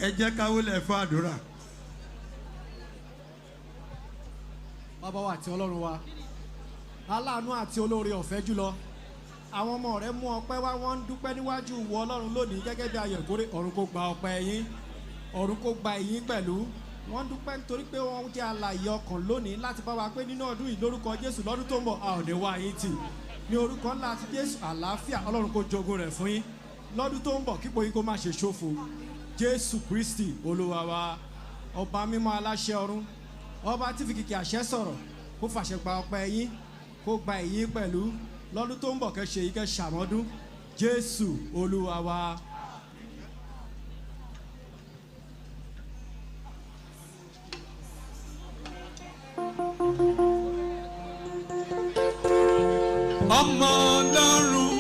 Ẹ jẹ́ ká wólẹ̀ fún àdúrà. Bàbá wa àti Ọlọ́run wa, aláàánú àti olóore ọ̀fẹ́ jùlọ, àwọn ọmọ rẹ̀ mú ọpẹ́ wá, wọ́n ń dúpẹ́ níwájú ìwọ Ọlọ́run lónìí gẹ́gẹ́ bí ayọ̀ ìkórè. Ọ̀run kó gba ọpẹ́ yín, ọ̀run kó gba ìyìn pẹ̀lú. Wọ́n ń dúpẹ́ nítorí pé wọ́n jẹ́ alààyè ọkàn lónìí láti bá wa pé nínú ọdún yìí lórúkọ Jésù lọ́dún tó ń bọ̀ a ò ní wá yín tì. Ní orúkọ ńlá ti Jésù, àlàáfíà Ọlọ́run kó jogún rẹ̀ fún yín lọ́dún tó ń bọ̀, kípò yín kó má ṣe ṣófo. Jésù Kristi Olúwa wa, ọba mímọ́ aláṣẹ ọ̀run, ọba tí fi kìkì àṣẹ sọ̀rọ̀, kó fàṣẹ gba ọpẹ́ yín, kó gba ìyìn pẹ̀lú lọ́dún tó ń bọ̀, kẹ́ ṣe yìí kẹ́ ṣàmọ́dún. Jésù Olúwa wa. Ọmọ Ọlọ́run.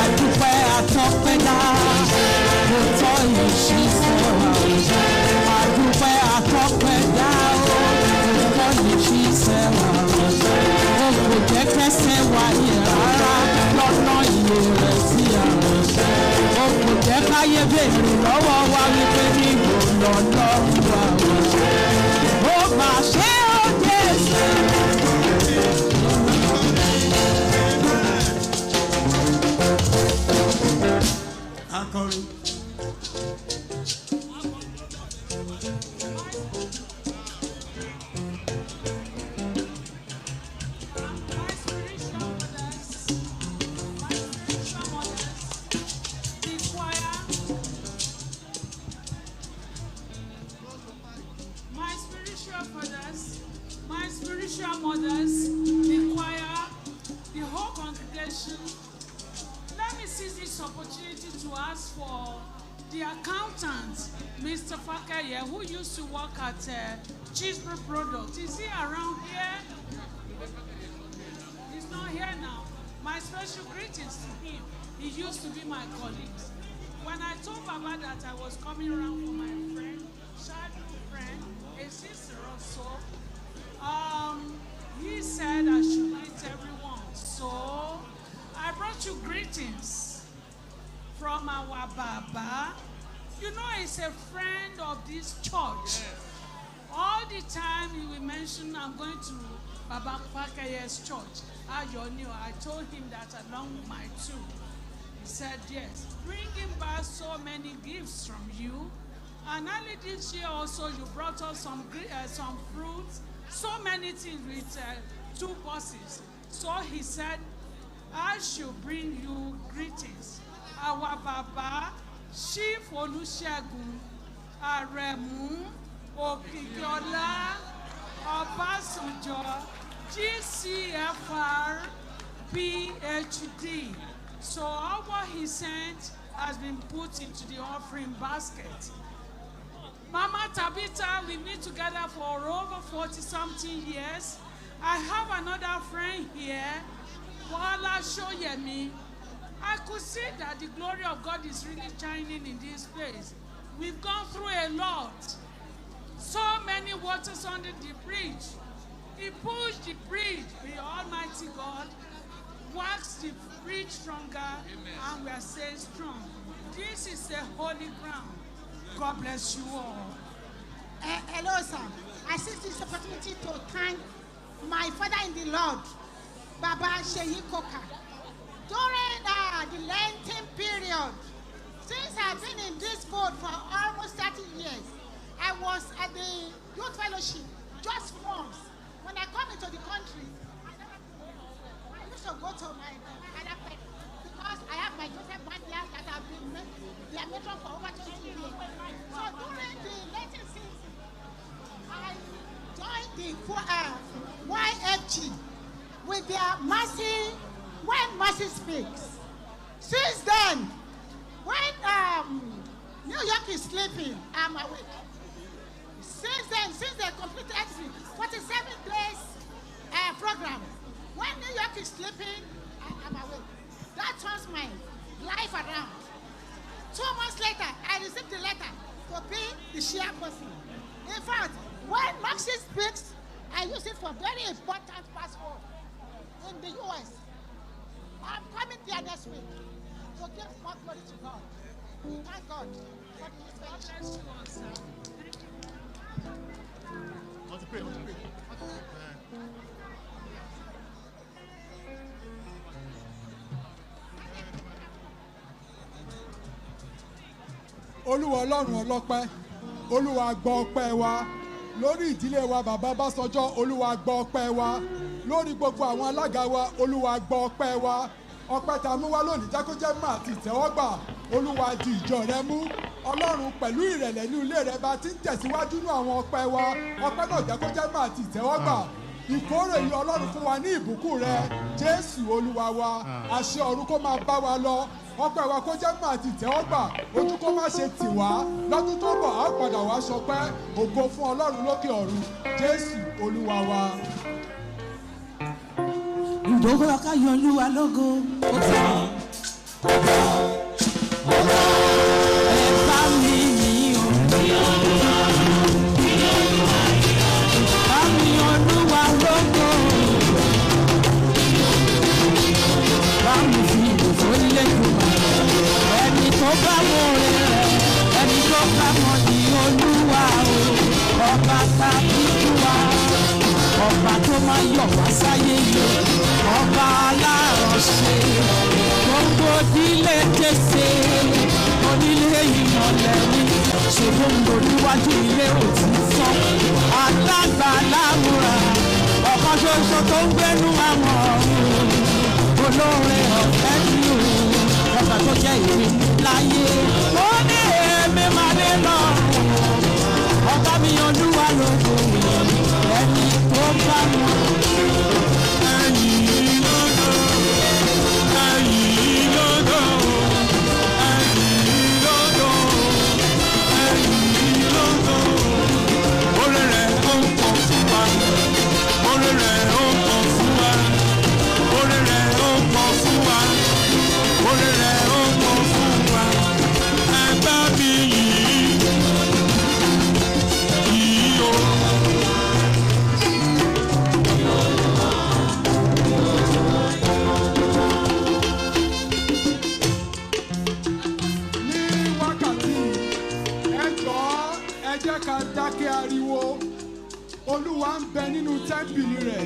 Adúpẹ́ àtọpẹ́ dá. wáyé rárá lọ́nà iye rẹ̀ sí àrùn. O kò jẹ́ káyé béèrè lọ́wọ́ wa wípé níbo lọ́lọ́run wà wá. Ó mà ṣe ó Jésù. Akọrin. My spiritual mothers, the choir, the whole congregation. Let me seize this opportunity to ask for the accountant, Mr. Fakeye, who used to work at Chisbury Products. Is he around here? He's not here now. My special greetings to him. He used to be my colleague. When I told Baba that I was coming around for my friend, childhood friend, a sister also, he said I should greet everyone. So I brought you greetings from our Baba. You know, he's a friend of this church. All the time he will mention, I'm going to Baba Fakeye's church. I told him that along with my two. He said, yes, bringing back so many gifts from you. And early this year also, you brought us some fruits, so many things with 2 buses. So he said, I should bring you greetings. Our Baba, Chief Olusegun Aremu Okikiola Obasanjo, GCFR, PhD. So all what he sent has been put into the offering basket. Mama Tabitha, we've been together for over 40-something years. I have another friend here, Wala Shoyemi. I could see that the glory of God is really shining in this place. We've gone through a lot. So many waters under the bridge. He pushed the bridge, the Almighty God, waxed the bridge stronger, and we are staying strong. This is a holy ground. God bless you all. Hello, sir. I seize this opportunity to thank my father in the Lord, Baba Sheyi Koka. During the Lenten period, since I've been in this boat for almost 30 years, I was at the youth fellowship just once. When I come into the country, I used to go to my other place because I have my Joseph Bandia that have been their matron for over 20 years. So during the Lenten season, I joined the YFG with their mercy, when mercy speaks. Since then, when New York is sleeping, I'm awake. Since then, since they completed 47 days program, when New York is sleeping, I'm awake. That turns my life around. 2 months later, I received the letter to be the chairperson. In fact, when Maxi speaks, I use it for very important passport in the US. I'm coming there next week to give more glory to God. Thank God for the inspiration. Olúwa Ọlọ́run ọlọ́pẹ́, Olúwa gbọ́ ọpẹ́ wa lórí ìdílé wa bàbá Básọjọ́, Olúwa gbọ́ ọpẹ́ wa lórí gbogbo àwọn alága wa, Olúwa gbọ́ ọpẹ́ wa. Ọpẹ́ tá a mú wá lónìí jẹ́ kó jẹ́ mọ́ àti ìtẹ́wọ́gbà. Olúwa di ìjọ rẹ mú. Ọlọ́run pẹ̀lú ìrẹ̀lẹ̀ ní ilé rẹ bá ti ń tẹ̀síwájú ní àwọn ọpẹ́ wa. Ọpẹ́ náà jẹ́ kó jẹ́ mọ́ àti ìtẹ́wọ́gbà. Ìkórè yìí Ọlọ́run fún wa ní ìbùkún rẹ. Jésù Olúwa wa, àṣẹ ọ̀run kó máa bá wa lọ. Ọpẹ́ wa kó jẹ́ mọ́ àti ìtẹ́wọ́gbà. Ojú kó má ṣe tì wá. Lọ́dún tó bọ̀ á padà wá ṣọpẹ́. Ògo fún Ọlọ́run lókè ọ̀run. Jésù Olúwa wa. Ìdókòwò ká yọ Olúwa lógo. Ó tán. Ẹ bá mi yìn o. Bá mi Olúwa lógo. ọba tàbí wa ọba tó máa yọ̀ wá sáyé yìí ọba alárànṣe gbogbo ìdílé Jésè onílé ìmọ̀lẹ̀ ni ṣùgbọ́n olúwájú ilé òtítọ́ alágbà láwùrà ọ̀kan ṣoṣo tó ń gbénú àwọn olóore ọ̀fẹ́ tí o ọba tó jẹ́ ìwé láyé ó ní èmi máa lé lọ́rùn ọba mi olúwa lógo ẹni tó bá wọn. ẹ̀yìn lọ́dọ̀ ẹ̀yìn lọ́dọ̀ ẹ̀yìn lọ́dọ̀ ẹ̀yìn lọ́dọ̀ orí rẹ̀ ó ń pọ̀ fún wa orí rẹ̀ ó ń pọ̀ fún wa orí rẹ̀ ó ń pọ̀ fún wa orí rẹ̀ ó ń pọ̀ fún wa ẹ bá mi yìí o. ní wákàtí ẹ jọ̀ọ́ ẹ jẹ́ ká dákẹ́ ariwo olúwa ń bẹ nínú tẹ́ḿpìlì rẹ̀